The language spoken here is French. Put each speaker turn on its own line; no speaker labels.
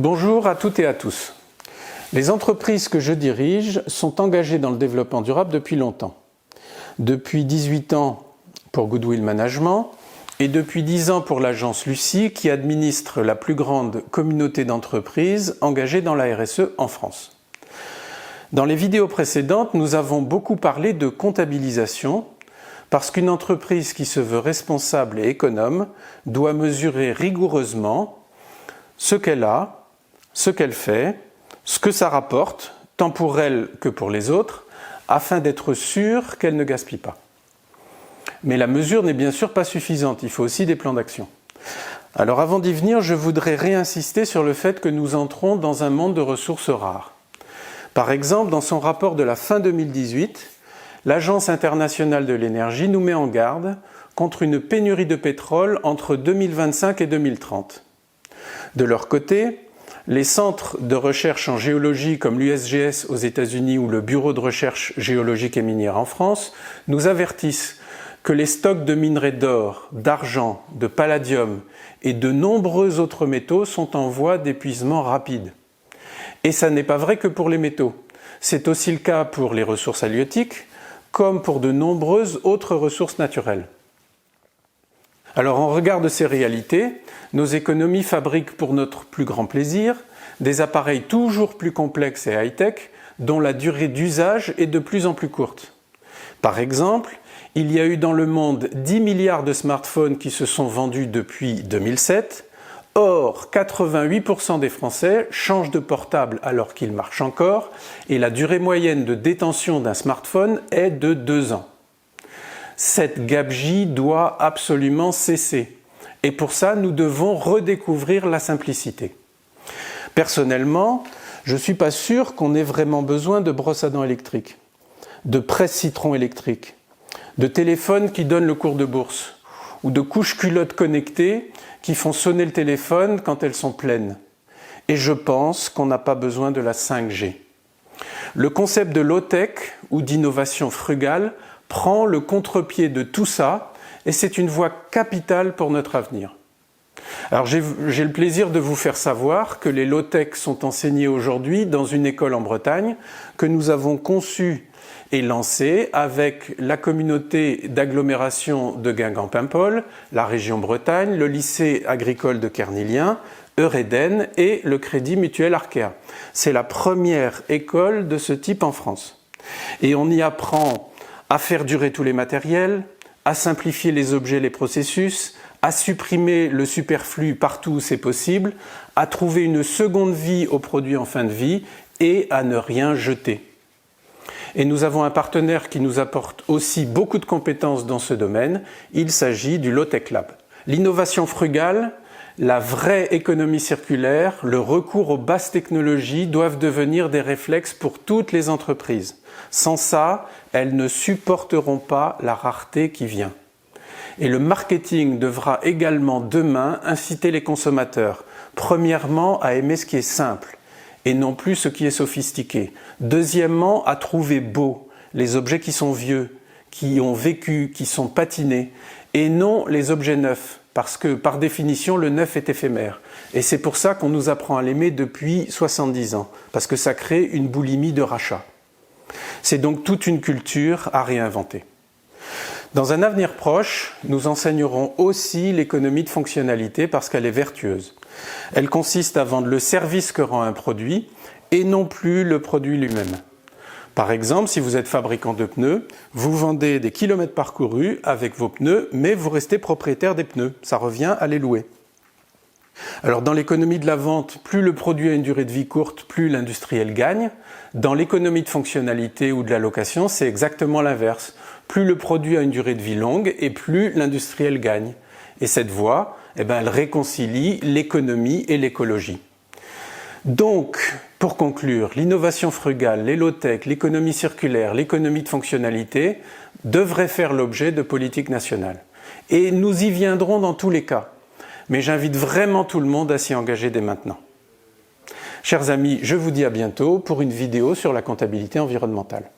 Bonjour à toutes et à tous. Les entreprises que je dirige sont engagées dans le développement durable depuis longtemps. Depuis 18 ans pour Goodwill Management et depuis 10 ans pour l'agence Lucie qui administre la plus grande communauté d'entreprises engagées dans la RSE en France. Dans les vidéos précédentes, nous avons beaucoup parlé de comptabilisation parce qu'une entreprise qui se veut responsable et économe doit mesurer rigoureusement ce qu'elle a, ce qu'elle fait, ce que ça rapporte, tant pour elle que pour les autres, afin d'être sûre qu'elle ne gaspille pas. Mais la mesure n'est bien sûr pas suffisante, il faut aussi des plans d'action. Alors avant d'y venir, je voudrais réinsister sur le fait que nous entrons dans un monde de ressources rares. Par exemple, dans son rapport de la fin 2018, l'Agence internationale de l'énergie nous met en garde contre une pénurie de pétrole entre 2025 et 2030. De leur côté, les centres de recherche en géologie comme l'USGS aux États-Unis ou le Bureau de recherche géologique et minière en France nous avertissent que les stocks de minerais d'or, d'argent, de palladium et de nombreux autres métaux sont en voie d'épuisement rapide. Et ça n'est pas vrai que pour les métaux. C'est aussi le cas pour les ressources halieutiques, comme pour de nombreuses autres ressources naturelles. Alors en regard de ces réalités, nos économies fabriquent pour notre plus grand plaisir des appareils toujours plus complexes et high-tech dont la durée d'usage est de plus en plus courte. Par exemple, il y a eu dans le monde 10 milliards de smartphones qui se sont vendus depuis 2007. Or, 88% des Français changent de portable alors qu'ils marchent encore et la durée moyenne de détention d'un smartphone est de 2 ans. Cette gabegie doit absolument cesser et pour ça, nous devons redécouvrir la simplicité. Personnellement, je ne suis pas sûr qu'on ait vraiment besoin de brosses à dents électriques, de presse-citron électrique, de téléphones qui donnent le cours de bourse ou de couches-culottes connectées qui font sonner le téléphone quand elles sont pleines. Et je pense qu'on n'a pas besoin de la 5G. Le concept de low-tech ou d'innovation frugale prend le contre-pied de tout ça et c'est une voie capitale pour notre avenir. Alors j'ai le plaisir de vous faire savoir que les low-tech sont enseignés aujourd'hui dans une école en Bretagne que nous avons conçue et lancée avec la communauté d'agglomération de Guingamp-Paimpol, la région Bretagne, le lycée agricole de Kernilien, Eureden et le Crédit Mutuel Arkea. C'est la première école de ce type en France. Et on y apprend à faire durer tous les matériels, à simplifier les objets et les processus, à supprimer le superflu partout où c'est possible, à trouver une seconde vie aux produits en fin de vie et à ne rien jeter. Et nous avons un partenaire qui nous apporte aussi beaucoup de compétences dans ce domaine. Il s'agit du Low-Tech Lab. L'innovation frugale, la vraie économie circulaire, le recours aux basses technologies doivent devenir des réflexes pour toutes les entreprises. Sans ça, elles ne supporteront pas la rareté qui vient. Et le marketing devra également demain inciter les consommateurs, premièrement à aimer ce qui est simple et non plus ce qui est sophistiqué. Deuxièmement, à trouver beau les objets qui sont vieux, qui ont vécu, qui sont patinés, et non les objets neufs, parce que par définition, le neuf est éphémère. Et c'est pour ça qu'on nous apprend à l'aimer depuis 70 ans, parce que ça crée une boulimie de rachat. C'est donc toute une culture à réinventer. Dans un avenir proche, nous enseignerons aussi l'économie de fonctionnalité parce qu'elle est vertueuse. Elle consiste à vendre le service que rend un produit et non plus le produit lui-même. Par exemple, si vous êtes fabricant de pneus, vous vendez des kilomètres parcourus avec vos pneus, mais vous restez propriétaire des pneus. Ça revient à les louer. Alors dans l'économie de la vente, plus le produit a une durée de vie courte, plus l'industriel gagne. Dans l'économie de fonctionnalité ou de la location, c'est exactement l'inverse. Plus le produit a une durée de vie longue et plus l'industriel gagne. Et cette voie, elle réconcilie l'économie et l'écologie. Donc, pour conclure, l'innovation frugale, les low-tech, l'économie circulaire, l'économie de fonctionnalité devraient faire l'objet de politiques nationales. Et nous y viendrons dans tous les cas. Mais j'invite vraiment tout le monde à s'y engager dès maintenant. Chers amis, je vous dis à bientôt pour une vidéo sur la comptabilité environnementale.